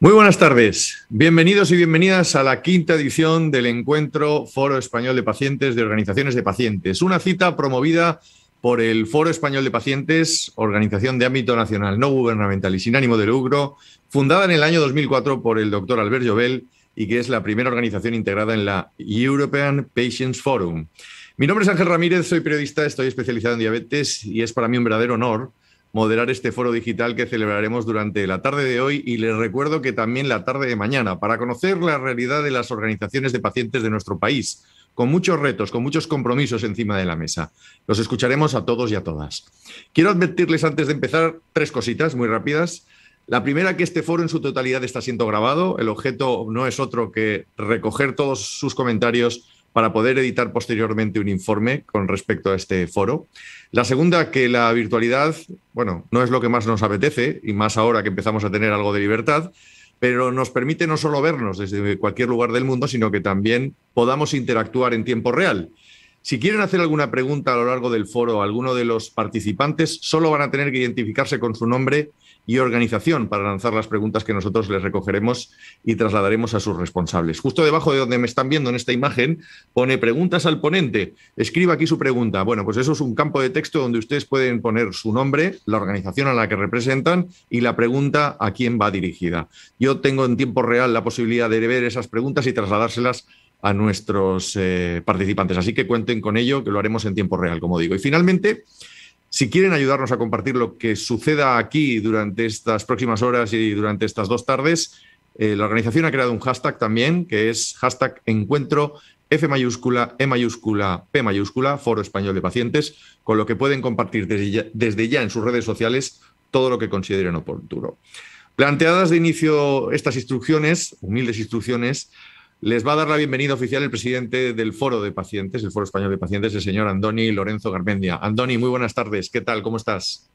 Muy buenas tardes. Bienvenidos y bienvenidas a la quinta edición del encuentro Foro Español de Pacientes de Organizaciones de Pacientes. Una cita promovida por el Foro Español de Pacientes, organización de ámbito nacional no gubernamental y sin ánimo de lucro, fundada en el año 2004 por el doctor Albert Llobel y que es la primera organización integrada en la European Patients Forum. Mi nombre es Ángel Ramírez, soy periodista, estoy especializado en diabetes y es para mí un verdadero honor moderar este foro digital que celebraremos durante la tarde de hoy y les recuerdo que también la tarde de mañana, para conocer la realidad de las organizaciones de pacientes de nuestro país, con muchos retos, con muchos compromisos encima de la mesa. Los escucharemos a todos y a todas. Quiero advertirles antes de empezar tres cositas muy rápidas. La primera, que este foro en su totalidad está siendo grabado. El objeto no es otro que recoger todos sus comentarios para poder editar posteriormente un informe con respecto a este foro. La segunda, que la virtualidad, bueno, no es lo que más nos apetece, y más ahora que empezamos a tener algo de libertad, pero nos permite no solo vernos desde cualquier lugar del mundo, sino que también podamos interactuar en tiempo real. Si quieren hacer alguna pregunta a lo largo del foro a alguno de los participantes, solo van a tener que identificarse con su nombre y organización para lanzar las preguntas que nosotros les recogeremos y trasladaremos a sus responsables. Justo debajo de donde me están viendo en esta imagen pone preguntas al ponente. Escriba aquí su pregunta. Bueno, pues eso es un campo de texto donde ustedes pueden poner su nombre, la organización a la que representan y la pregunta a quién va dirigida. Yo tengo en tiempo real la posibilidad de ver esas preguntas y trasladárselas a nuestros participantes. Así que cuenten con ello, que lo haremos en tiempo real, como digo. Y finalmente, si quieren ayudarnos a compartir lo que suceda aquí durante estas próximas horas y durante estas dos tardes, la organización ha creado un hashtag también, que es hashtag encuentro F mayúscula, E mayúscula, P mayúscula, Foro Español de Pacientes, con lo que pueden compartir desde ya en sus redes sociales todo lo que consideren oportuno. Planteadas de inicio estas instrucciones, humildes instrucciones, les va a dar la bienvenida oficial el presidente del Foro de Pacientes, el Foro Español de Pacientes, el señor Andoni Lorenzo Garmendia. Andoni, muy buenas tardes. ¿Qué tal? ¿Cómo estás?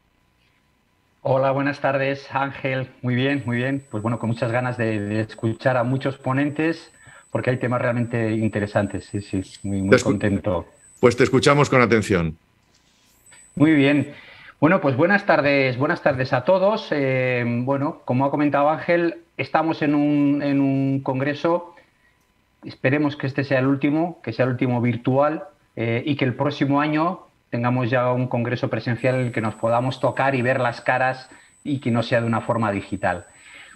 Hola, buenas tardes, Ángel. Muy bien, muy bien. Pues bueno, con muchas ganas de escuchar a muchos ponentes porque hay temas realmente interesantes. Sí, sí, muy contento. Pues te escuchamos con atención. Muy bien. Bueno, pues buenas tardes a todos. Bueno, como ha comentado Ángel, estamos en un congreso. Esperemos que este sea el último, que sea el último virtual y que el próximo año tengamos ya un congreso presencial en el que nos podamos tocar y ver las caras y que no sea de una forma digital.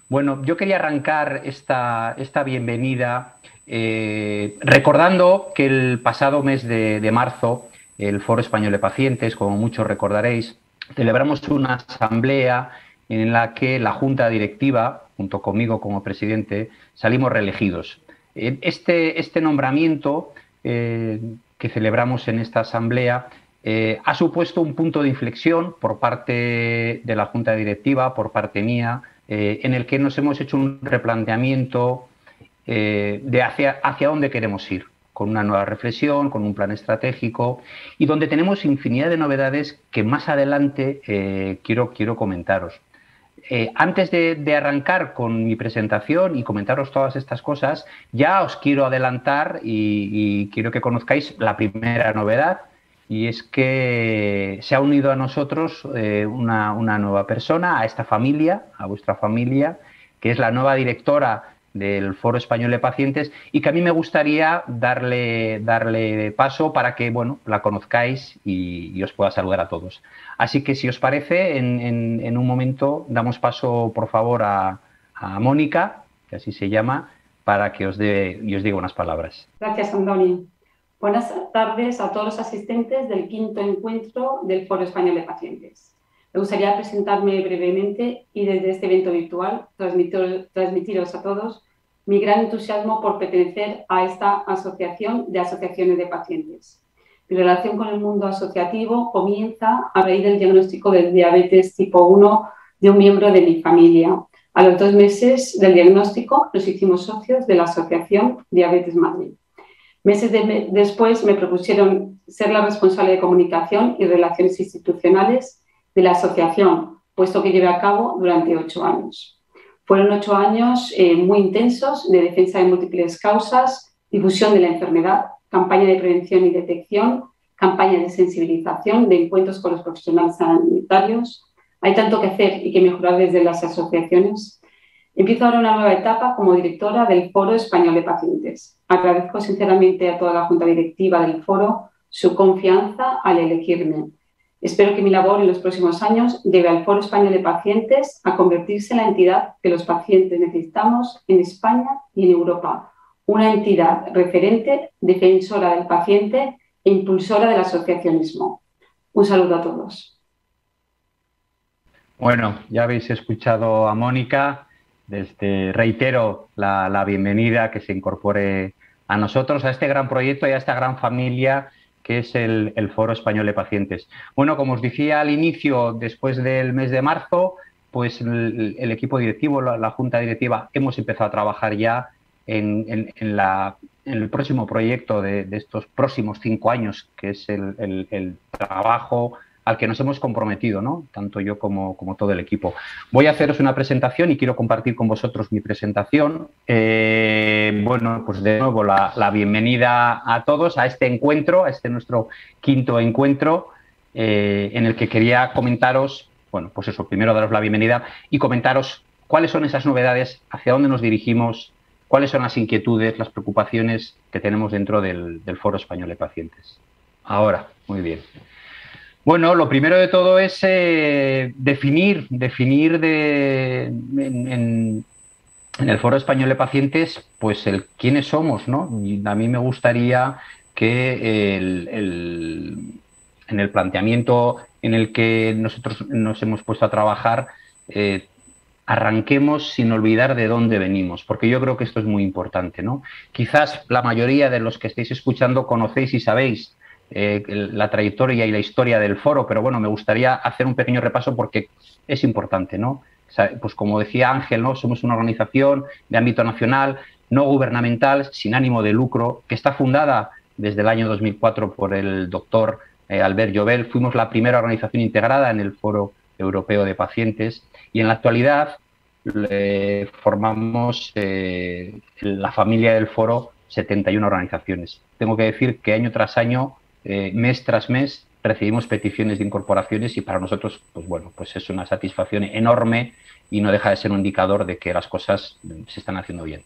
Bueno, yo quería arrancar esta bienvenida recordando que el pasado mes de marzo el Foro Español de Pacientes, como muchos recordaréis, celebramos una asamblea en la que la Junta Directiva, junto conmigo como presidente, salimos reelegidos. Este nombramiento que celebramos en esta asamblea ha supuesto un punto de inflexión por parte de la Junta Directiva, por parte mía, en el que nos hemos hecho un replanteamiento de hacia dónde queremos ir, con una nueva reflexión, con un plan estratégico y donde tenemos infinidad de novedades que más adelante quiero comentaros. Antes de arrancar con mi presentación y comentaros todas estas cosas, ya os quiero adelantar y quiero que conozcáis la primera novedad, y es que se ha unido a nosotros una nueva persona, a esta familia, a vuestra familia, que es la nueva directora del Foro Español de Pacientes y que a mí me gustaría darle paso para que bueno, la conozcáis y os pueda saludar a todos. Así que si os parece, en un momento damos paso por favor a Mónica, que así se llama, para que os diga unas palabras. Gracias, Andoni. Buenas tardes a todos los asistentes del quinto encuentro del Foro Español de Pacientes. Me gustaría presentarme brevemente y desde este evento virtual transmitiros a todos mi gran entusiasmo por pertenecer a esta asociación de asociaciones de pacientes. Mi relación con el mundo asociativo comienza a raíz del diagnóstico de diabetes tipo 1 de un miembro de mi familia. A los 2 meses del diagnóstico nos hicimos socios de la Asociación Diabetes Madrid. Meses después me propusieron ser la responsable de comunicación y relaciones institucionales de la asociación, puesto que llevé a cabo durante 8 años. Fueron 8 años muy intensos de defensa de múltiples causas, difusión de la enfermedad, campaña de prevención y detección, campaña de sensibilización, de encuentros con los profesionales sanitarios. Hay tanto que hacer y que mejorar desde las asociaciones. Empiezo ahora una nueva etapa como directora del Foro Español de Pacientes. Agradezco sinceramente a toda la Junta Directiva del Foro su confianza al elegirme. Espero que mi labor en los próximos años lleve al Foro Español de Pacientes a convertirse en la entidad que los pacientes necesitamos en España y en Europa. Una entidad referente, defensora del paciente e impulsora del asociacionismo. Un saludo a todos. Bueno, ya habéis escuchado a Mónica. Reitero la bienvenida, que se incorpore a nosotros, a este gran proyecto y a esta gran familia que es el Foro Español de Pacientes. Bueno, como os decía al inicio, después del mes de marzo, pues el equipo directivo, la Junta Directiva, hemos empezado a trabajar ya en el próximo proyecto de estos próximos 5 años, que es el trabajo al que nos hemos comprometido, ¿no? Tanto yo como todo el equipo. Voy a haceros una presentación y quiero compartir con vosotros mi presentación. Bueno, pues de nuevo la bienvenida a todos a este encuentro, a este nuestro 5º encuentro, en el que quería comentaros, bueno, pues eso, primero daros la bienvenida y comentaros cuáles son esas novedades, hacia dónde nos dirigimos, cuáles son las inquietudes, las preocupaciones que tenemos dentro del Foro Español de Pacientes. Ahora, muy bien. Bueno, lo primero de todo es definir en el Foro Español de Pacientes, pues quiénes somos, ¿no? Y a mí me gustaría que en el planteamiento en el que nosotros nos hemos puesto a trabajar, arranquemos sin olvidar de dónde venimos, porque yo creo que esto es muy importante, ¿no? Quizás la mayoría de los que estáis escuchando conocéis y sabéis la trayectoria y la historia del foro, pero bueno, me gustaría hacer un pequeño repaso porque es importante, ¿no? O sea, pues como decía Ángel, ¿no? Somos una organización de ámbito nacional, no gubernamental, sin ánimo de lucro, que está fundada desde el año 2004 por el doctor Albert Llobel. Fuimos la primera organización integrada en el Foro Europeo de Pacientes y en la actualidad formamos la familia del foro 71 organizaciones. Tengo que decir que año tras año, mes tras mes, recibimos peticiones de incorporaciones y para nosotros, pues bueno, pues es una satisfacción enorme y no deja de ser un indicador de que las cosas se están haciendo bien.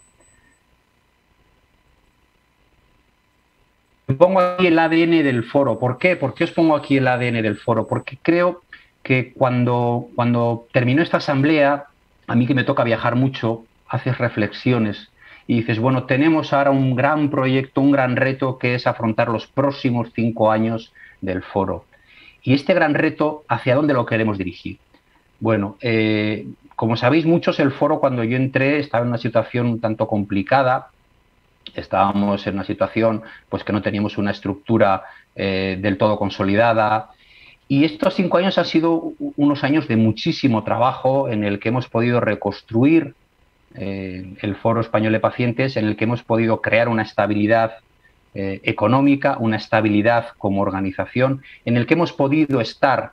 Pongo aquí el ADN del foro. ¿Por qué? ¿Por qué os pongo aquí el ADN del foro? Porque creo que cuando terminó esta asamblea, a mí que me toca viajar mucho, haces reflexiones y dices, bueno, tenemos ahora un gran proyecto, un gran reto que es afrontar los próximos 5 años del foro. Y este gran reto, ¿hacia dónde lo queremos dirigir? Bueno, como sabéis muchos, el foro cuando yo entré estaba en una situación un tanto complicada. Estábamos en una situación pues que no teníamos una estructura del todo consolidada. Y estos 5 años han sido unos años de muchísimo trabajo en el que hemos podido reconstruir el Foro Español de Pacientes, en el que hemos podido crear una estabilidad económica, una estabilidad como organización, en el que hemos podido estar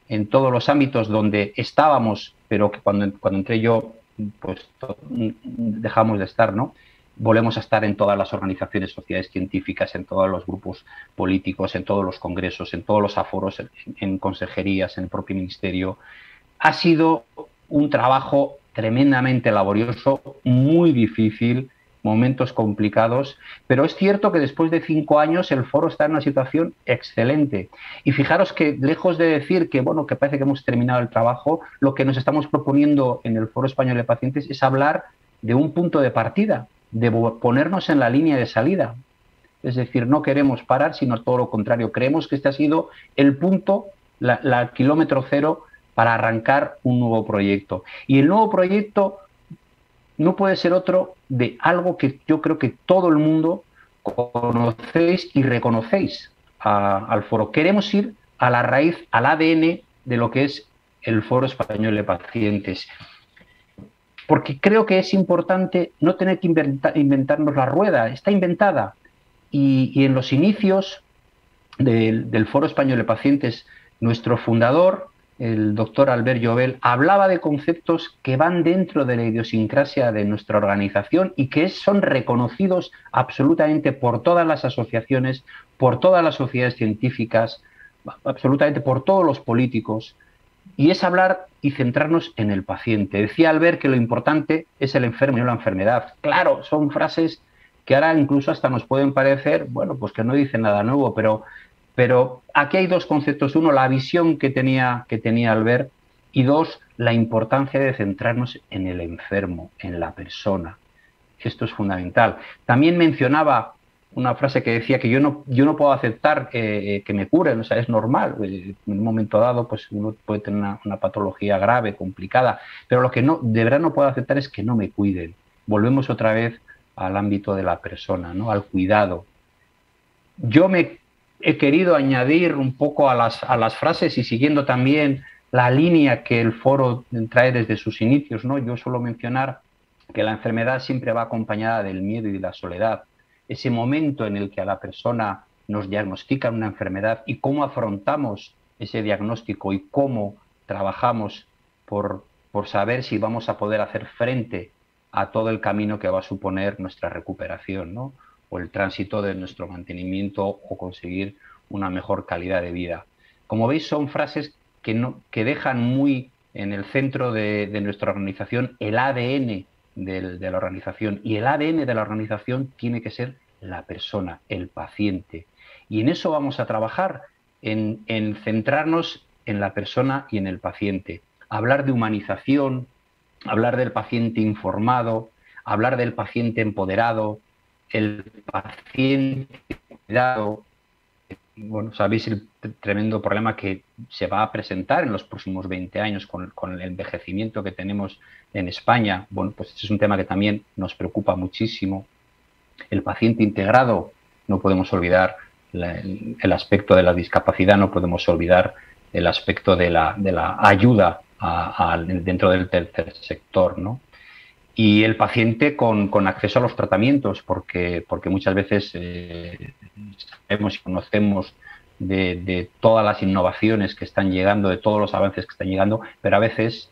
en todos los ámbitos donde estábamos, pero que cuando entré yo, pues dejamos de estar, ¿no? Volvemos a estar en todas las organizaciones, sociedades científicas, en todos los grupos políticos, en todos los congresos, en todos los aforos, en consejerías, en el propio ministerio. Ha sido un trabajo tremendamente laborioso, muy difícil, momentos complicados, pero es cierto que después de 5 años el foro está en una situación excelente. Y fijaros que lejos de decir que, bueno, que parece que hemos terminado el trabajo, lo que nos estamos proponiendo en el Foro Español de Pacientes es hablar de un punto de partida, de ponernos en la línea de salida. Es decir, no queremos parar, sino todo lo contrario. Creemos que este ha sido el punto, la kilómetro cero para arrancar un nuevo proyecto. Y el nuevo proyecto no puede ser otro de algo que yo creo que todo el mundo conocéis y reconocéis al foro. Queremos ir a la raíz, al ADN de lo que es el Foro Español de Pacientes. Porque creo que es importante no tener que inventarnos la rueda, está inventada. Y en los inicios del Foro Español de Pacientes, nuestro fundador, el doctor Albert Llobel, hablaba de conceptos que van dentro de la idiosincrasia de nuestra organización y que son reconocidos absolutamente por todas las asociaciones, por todas las sociedades científicas, absolutamente por todos los políticos. y es hablar y centrarnos en el paciente. Decía Albert que lo importante es el enfermo y no la enfermedad. Claro, son frases que ahora incluso hasta nos pueden parecer, bueno, pues que no dicen nada nuevo, pero aquí hay dos conceptos. Uno, la visión que tenía Albert, y dos, la importancia de centrarnos en el enfermo, en la persona. Esto es fundamental. También mencionaba una frase que decía que yo no puedo aceptar que me curen, o sea, es normal. En un momento dado, pues uno puede tener una patología grave, complicada, pero lo que de verdad no puedo aceptar es que no me cuiden. Volvemos otra vez al ámbito de la persona, ¿no? Al cuidado. Yo me he querido añadir un poco a las frases y siguiendo también la línea que el foro trae desde sus inicios, ¿no? Yo suelo mencionar que la enfermedad siempre va acompañada del miedo y de la soledad. Ese momento en el que a la persona nos diagnostican una enfermedad y cómo afrontamos ese diagnóstico y cómo trabajamos por saber si vamos a poder hacer frente a todo el camino que va a suponer nuestra recuperación, ¿no? O el tránsito de nuestro mantenimiento o conseguir una mejor calidad de vida. Como veis, son frases que dejan muy en el centro de nuestra organización el ADN de la organización, y el ADN de la organización tiene que ser la persona, el paciente, y en eso vamos a trabajar, en centrarnos en la persona y en el paciente, hablar de humanización, hablar del paciente informado, hablar del paciente empoderado, el paciente cuidado. Bueno, sabéis el tremendo problema que se va a presentar en los próximos 20 años con el envejecimiento que tenemos en España. Bueno, pues este es un tema que también nos preocupa muchísimo. El paciente integrado, no podemos olvidar el aspecto de la discapacidad, no podemos olvidar el aspecto de la ayuda dentro del tercer sector, ¿no? Y el paciente con acceso a los tratamientos, porque muchas veces sabemos y conocemos de todas las innovaciones que están llegando, de todos los avances que están llegando, pero a veces,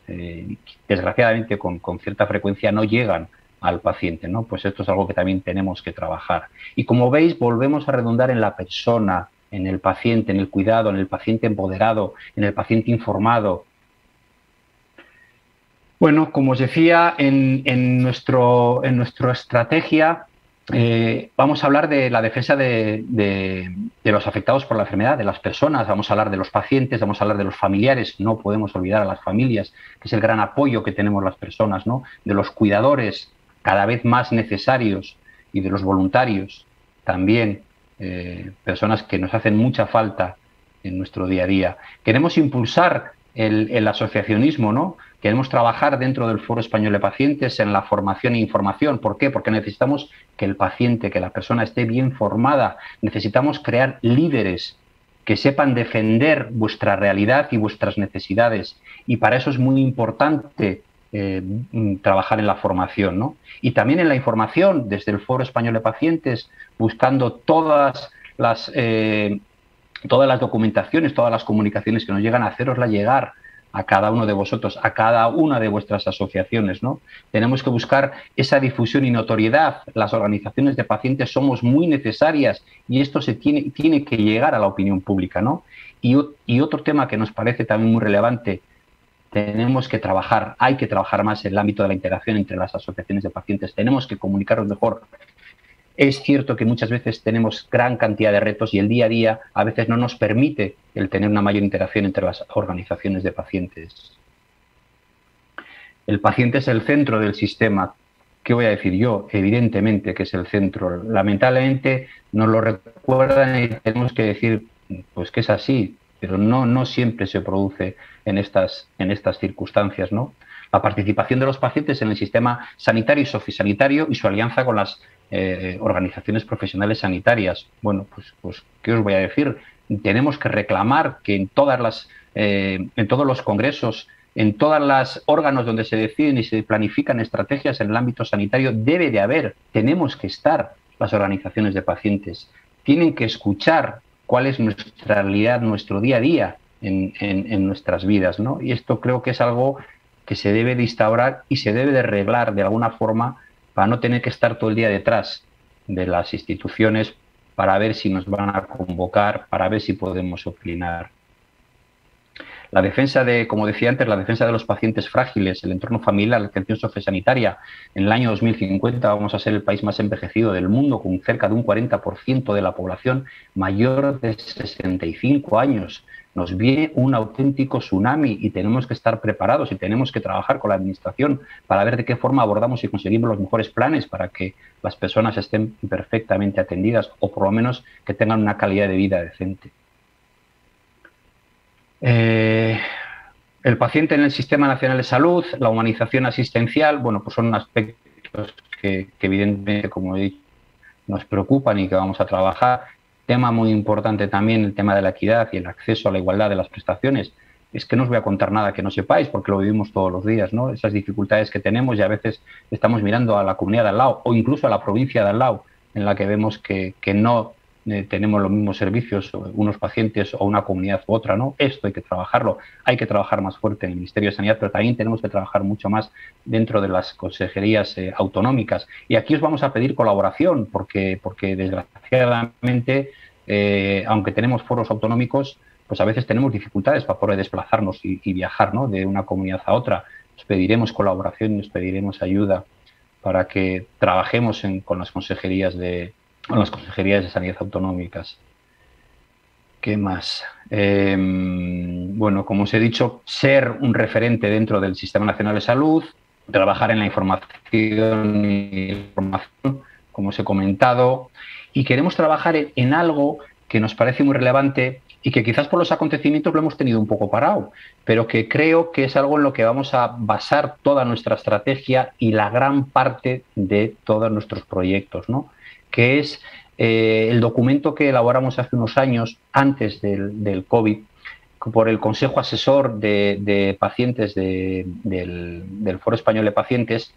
desgraciadamente, con cierta frecuencia no llegan al paciente, ¿no? Pues esto es algo que también tenemos que trabajar. Y como veis, volvemos a redundar en la persona, en el paciente, en el cuidado, en el paciente empoderado, en el paciente informado. Bueno, como os decía, en nuestra estrategia vamos a hablar de la defensa de los afectados por la enfermedad, de las personas, vamos a hablar de los pacientes, vamos a hablar de los familiares, no podemos olvidar a las familias, que es el gran apoyo que tenemos las personas, ¿no? De los cuidadores cada vez más necesarios y de los voluntarios también, personas que nos hacen mucha falta en nuestro día a día. Queremos impulsar el asociacionismo, ¿no? Queremos trabajar dentro del Foro Español de Pacientes en la formación e información. ¿Por qué? Porque necesitamos que el paciente, que la persona esté bien formada. Necesitamos crear líderes que sepan defender vuestra realidad y vuestras necesidades. Y para eso es muy importante trabajar en la formación, ¿no? Y también en la información, desde el Foro Español de Pacientes, buscando todas las documentaciones, todas las comunicaciones que nos llegan, a hacerosla llegar a cada uno de vosotros, a cada una de vuestras asociaciones, ¿no? Tenemos que buscar esa difusión y notoriedad. Las organizaciones de pacientes somos muy necesarias y esto tiene que llegar a la opinión pública, ¿no? Y otro tema que nos parece también muy relevante, hay que trabajar más en el ámbito de la interacción entre las asociaciones de pacientes, tenemos que comunicarnos mejor. Es cierto que muchas veces tenemos gran cantidad de retos y el día a día a veces no nos permite el tener una mayor interacción entre las organizaciones de pacientes. El paciente es el centro del sistema. ¿Qué voy a decir yo? Evidentemente que es el centro. Lamentablemente nos lo recuerdan y tenemos que decir pues que es así, pero no siempre se produce en estas circunstancias, ¿no? La participación de los pacientes en el sistema sanitario y sociosanitario y su alianza con las organizaciones profesionales sanitarias. Bueno, pues ¿qué os voy a decir? Tenemos que reclamar que en todos los congresos, en todos los órganos donde se deciden y se planifican estrategias en el ámbito sanitario, tenemos que estar las organizaciones de pacientes. Tienen que escuchar cuál es nuestra realidad, nuestro día a día en nuestras vidas, ¿no? Y esto creo que es algo que se debe de instaurar y se debe de arreglar de alguna forma para no tener que estar todo el día detrás de las instituciones para ver si nos van a convocar, para ver si podemos opinar. La defensa de, como decía antes, la defensa de los pacientes frágiles, el entorno familiar, la atención sociosanitaria. En el año 2050 vamos a ser el país más envejecido del mundo, con cerca de un 40% de la población mayor de 65 años. Nos viene un auténtico tsunami y tenemos que estar preparados y tenemos que trabajar con la Administración para ver de qué forma abordamos y conseguimos los mejores planes para que las personas estén perfectamente atendidas o por lo menos que tengan una calidad de vida decente. El paciente en el Sistema Nacional de Salud, la humanización asistencial, bueno, pues son aspectos que evidentemente, como he dicho, nos preocupan y que vamos a trabajar. Tema muy importante también, el tema de la equidad y el acceso a la igualdad de las prestaciones. Es que no os voy a contar nada que no sepáis, porque lo vivimos todos los días, ¿no? Esas dificultades que tenemos y a veces estamos mirando a la comunidad de al lado o incluso a la provincia de al lado, en la que vemos que no tenemos los mismos servicios, unos pacientes o una comunidad u otra, ¿no? Esto hay que trabajarlo, hay que trabajar más fuerte en el Ministerio de Sanidad, pero también tenemos que trabajar mucho más dentro de las consejerías autonómicas. Y aquí os vamos a pedir colaboración, porque desgraciadamente, aunque tenemos foros autonómicos, pues a veces tenemos dificultades para poder desplazarnos y viajar, ¿no?, de una comunidad a otra. Os pediremos colaboración y os pediremos ayuda para que trabajemos con las consejerías de sanidad autonómicas. ¿Qué más? Bueno, como os he dicho, ser un referente dentro del Sistema Nacional de Salud, trabajar en la información, como os he comentado, y queremos trabajar en algo que nos parece muy relevante y que quizás por los acontecimientos lo hemos tenido un poco parado, pero que creo que es algo en lo que vamos a basar toda nuestra estrategia y la gran parte de todos nuestros proyectos, ¿no?, que es el documento que elaboramos hace unos años, antes del COVID, por el Consejo Asesor de Pacientes del Foro Español de Pacientes,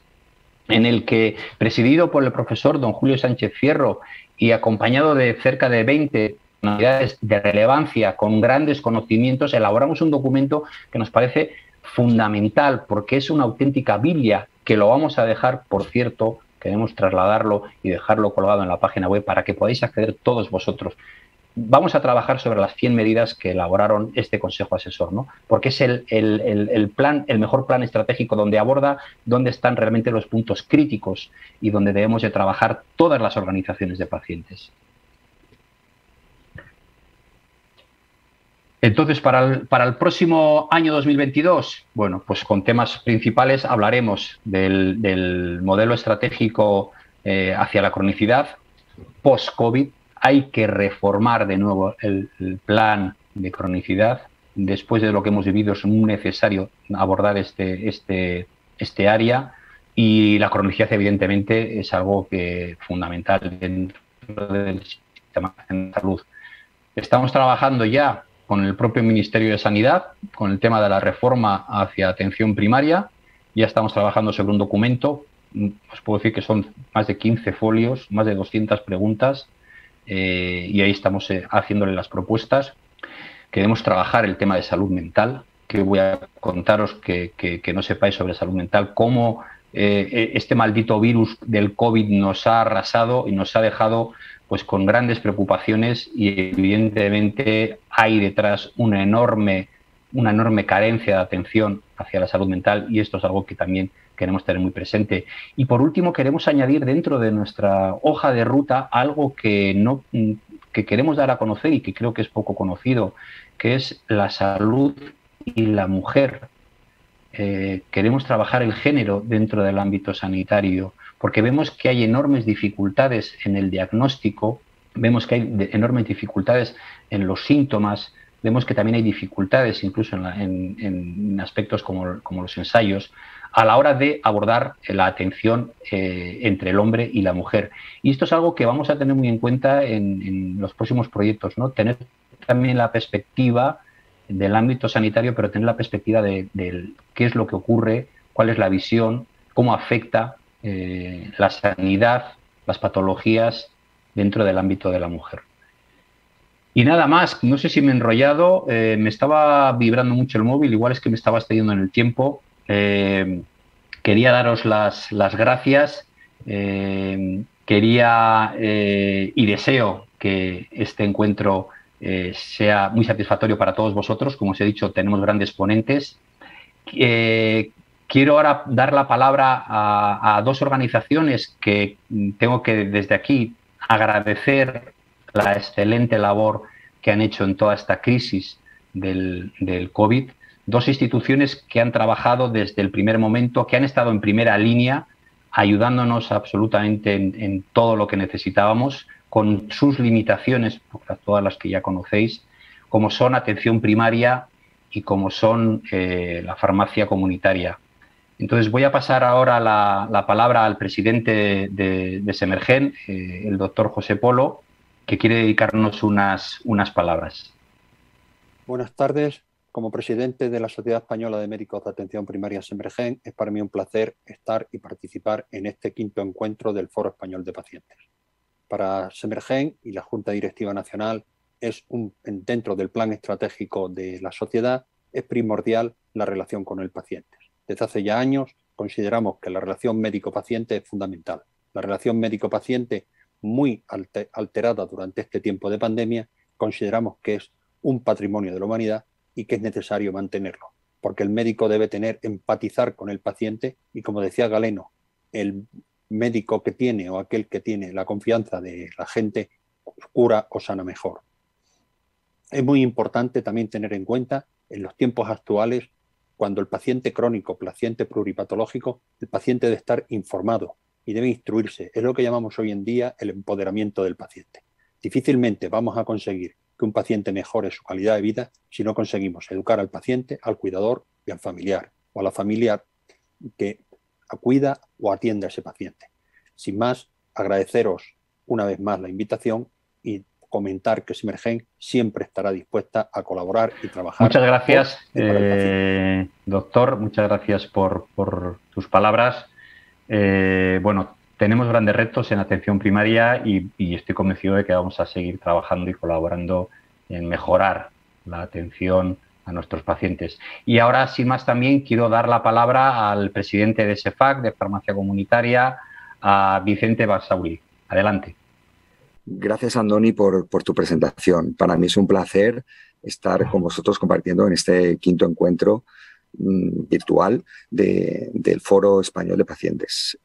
en el que, presidido por el profesor don Julio Sánchez Fierro y acompañado de cerca de 20 unidades de relevancia con grandes conocimientos, elaboramos un documento que nos parece fundamental porque es una auténtica Biblia, que lo vamos a dejar, por cierto, queremos trasladarlo y dejarlo colgado en la página web para que podáis acceder todos vosotros. Vamos a trabajar sobre las 100 medidas que elaboraron este Consejo Asesor, ¿no?, porque es el mejor plan estratégico donde aborda dónde están realmente los puntos críticos y donde debemos de trabajar todas las organizaciones de pacientes. Entonces, para el próximo año 2022, bueno, pues con temas principales hablaremos del modelo estratégico hacia la cronicidad post-COVID. Hay que reformar de nuevo el plan de cronicidad. Después de lo que hemos vivido, es muy necesario abordar este área, y la cronicidad, evidentemente, es algo fundamental dentro del sistema de salud. Estamos trabajando ya con el propio Ministerio de Sanidad, con el tema de la reforma hacia atención primaria. Ya estamos trabajando sobre un documento, os puedo decir que son más de 15 folios, más de 200 preguntas, y ahí estamos haciéndole las propuestas. Queremos trabajar el tema de salud mental, que voy a contaros que no sepáis sobre salud mental, cómo este maldito virus del COVID nos ha arrasado y nos ha dejado pues con grandes preocupaciones, y evidentemente hay detrás una enorme carencia de atención hacia la salud mental, y esto es algo que también queremos tener muy presente. Y por último, queremos añadir dentro de nuestra hoja de ruta algo que queremos dar a conocer y que creo que es poco conocido, que es la salud y la mujer. Queremos trabajar el género dentro del ámbito sanitario, porque vemos que hay enormes dificultades en el diagnóstico, vemos que hay enormes dificultades en los síntomas, vemos que también hay dificultades incluso en aspectos como los ensayos, a la hora de abordar la atención entre el hombre y la mujer. Y esto es algo que vamos a tener muy en cuenta en los próximos proyectos, ¿no? Tener también la perspectiva del ámbito sanitario, pero tener la perspectiva de qué es lo que ocurre, cuál es la visión, cómo afecta la sanidad, las patologías dentro del ámbito de la mujer. Y nada más, no sé si me he enrollado, me estaba vibrando mucho el móvil, igual es que me estaba excediendo en el tiempo. Quería daros las gracias, quería y deseo que este encuentro sea muy satisfactorio para todos vosotros. Como os he dicho, tenemos grandes ponentes. Quiero ahora dar la palabra a dos organizaciones que tengo que desde aquí agradecer la excelente labor que han hecho en toda esta crisis del COVID. Dos instituciones que han trabajado desde el primer momento, que han estado en primera línea, ayudándonos absolutamente en todo lo que necesitábamos, con sus limitaciones, todas las que ya conocéis, como son atención primaria y como son la farmacia comunitaria. Entonces voy a pasar ahora la palabra al presidente de Semergen, el doctor José Polo, que quiere dedicarnos unas palabras. Buenas tardes. Como presidente de la Sociedad Española de Médicos de Atención Primaria Semergen, es para mí un placer estar y participar en este 5º encuentro del Foro Español de Pacientes. Para Semergen y la Junta Directiva Nacional, dentro del plan estratégico de la sociedad, es primordial la relación con el paciente. Desde hace ya años consideramos que la relación médico-paciente es fundamental. La relación médico-paciente, muy alterada durante este tiempo de pandemia, consideramos que es un patrimonio de la humanidad y que es necesario mantenerlo, porque el médico debe empatizar con el paciente y, como decía Galeno, el médico que tiene o aquel que tiene la confianza de la gente cura o sana mejor. Es muy importante también tener en cuenta en los tiempos actuales, cuando el paciente crónico, paciente pluripatológico, el paciente debe estar informado y debe instruirse. Es lo que llamamos hoy en día el empoderamiento del paciente. Difícilmente vamos a conseguir que un paciente mejore su calidad de vida si no conseguimos educar al paciente, al cuidador y al familiar, o a la familia que cuida o atiende a ese paciente. Sin más, agradeceros una vez más la invitación y comentar que Semergen siempre estará dispuesta a colaborar y trabajar. Muchas gracias, doctor. Muchas gracias por tus palabras. Bueno, tenemos grandes retos en atención primaria y estoy convencido de que vamos a seguir trabajando y colaborando en mejorar la atención a nuestros pacientes. Y ahora, sin más, también quiero dar la palabra al presidente de SEFAC, de Farmacia Comunitaria, a Vicente Basauri. Adelante. Gracias, Andoni, por tu presentación. Para mí es un placer estar con vosotros compartiendo en este 5º encuentro virtual del Foro Español de Pacientes.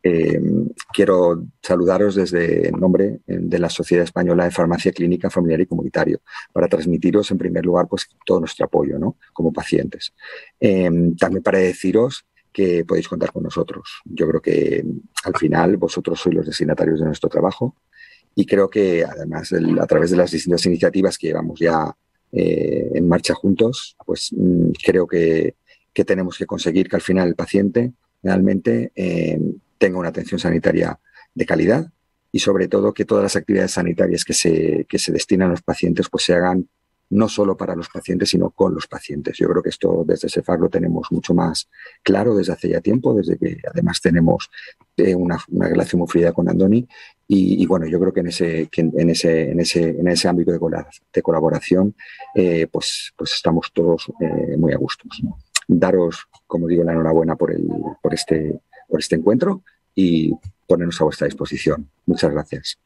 Quiero saludaros desde el nombre de la Sociedad Española de Farmacia Clínica, Familiar y Comunitario para transmitiros, en primer lugar, pues, todo nuestro apoyo, ¿no?, como pacientes. También para deciros que podéis contar con nosotros. Yo creo que al final vosotros sois los destinatarios de nuestro trabajo y creo que además a través de las distintas iniciativas que llevamos ya en marcha juntos, pues creo que tenemos que conseguir que al final el paciente realmente tenga una atención sanitaria de calidad y sobre todo que todas las actividades sanitarias que se destinan a los pacientes pues se hagan no solo para los pacientes, sino con los pacientes. Yo creo que esto desde SEFAC lo tenemos mucho más claro desde hace ya tiempo, desde que además tenemos una relación muy fluida con Andoni y bueno, yo creo que en ese ámbito de colaboración pues estamos todos muy a gusto. Daros, como digo, la enhorabuena por este encuentro y ponernos a vuestra disposición. Muchas gracias.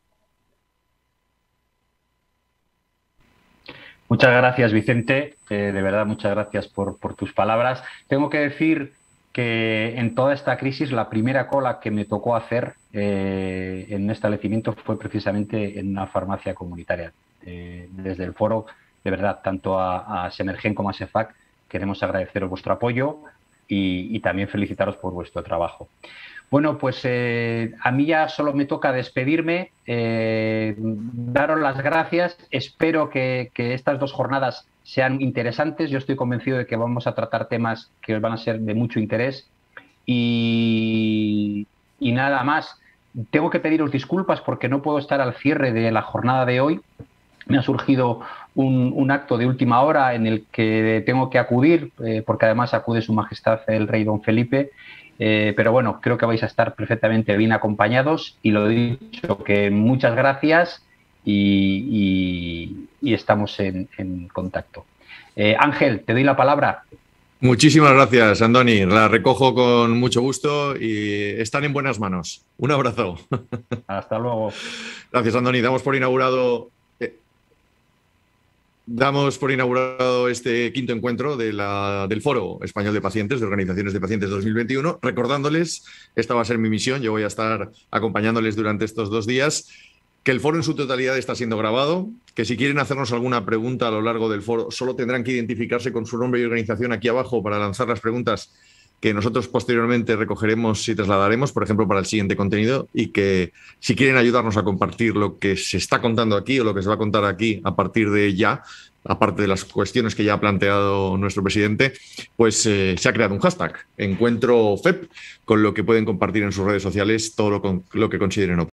Muchas gracias, Vicente. De verdad, muchas gracias por tus palabras. Tengo que decir que en toda esta crisis la primera cola que me tocó hacer en un establecimiento fue precisamente en una farmacia comunitaria. Desde el foro, de verdad, tanto a Semergen como a SEFAC, queremos agradeceros vuestro apoyo y también felicitaros por vuestro trabajo. Bueno, pues a mí ya solo me toca despedirme, daros las gracias. Espero que estas 2 jornadas sean interesantes. Yo estoy convencido de que vamos a tratar temas que os van a ser de mucho interés. Y nada más. Tengo que pediros disculpas porque no puedo estar al cierre de la jornada de hoy. Me ha surgido un acto de última hora en el que tengo que acudir, porque además acude Su Majestad el Rey Don Felipe. Pero bueno, creo que vais a estar perfectamente bien acompañados y lo he dicho, que muchas gracias y estamos en contacto. Ángel, te doy la palabra. Muchísimas gracias, Andoni. La recojo con mucho gusto y están en buenas manos. Un abrazo. Hasta luego. Gracias, Andoni. Damos por inaugurado Damos por inaugurado este quinto encuentro del Foro Español de Pacientes, de Organizaciones de Pacientes 2021. Recordándoles, esta va a ser mi misión, yo voy a estar acompañándoles durante estos 2 días, que el foro en su totalidad está siendo grabado, que si quieren hacernos alguna pregunta a lo largo del foro, solo tendrán que identificarse con su nombre y organización aquí abajo para lanzar las preguntas que nosotros posteriormente recogeremos y trasladaremos, por ejemplo, para el siguiente contenido, y que si quieren ayudarnos a compartir lo que se está contando aquí o lo que se va a contar aquí a partir de ya, aparte de las cuestiones que ya ha planteado nuestro presidente, pues se ha creado un hashtag, Encuentro FEP, con lo que pueden compartir en sus redes sociales todo lo que consideren oportuno.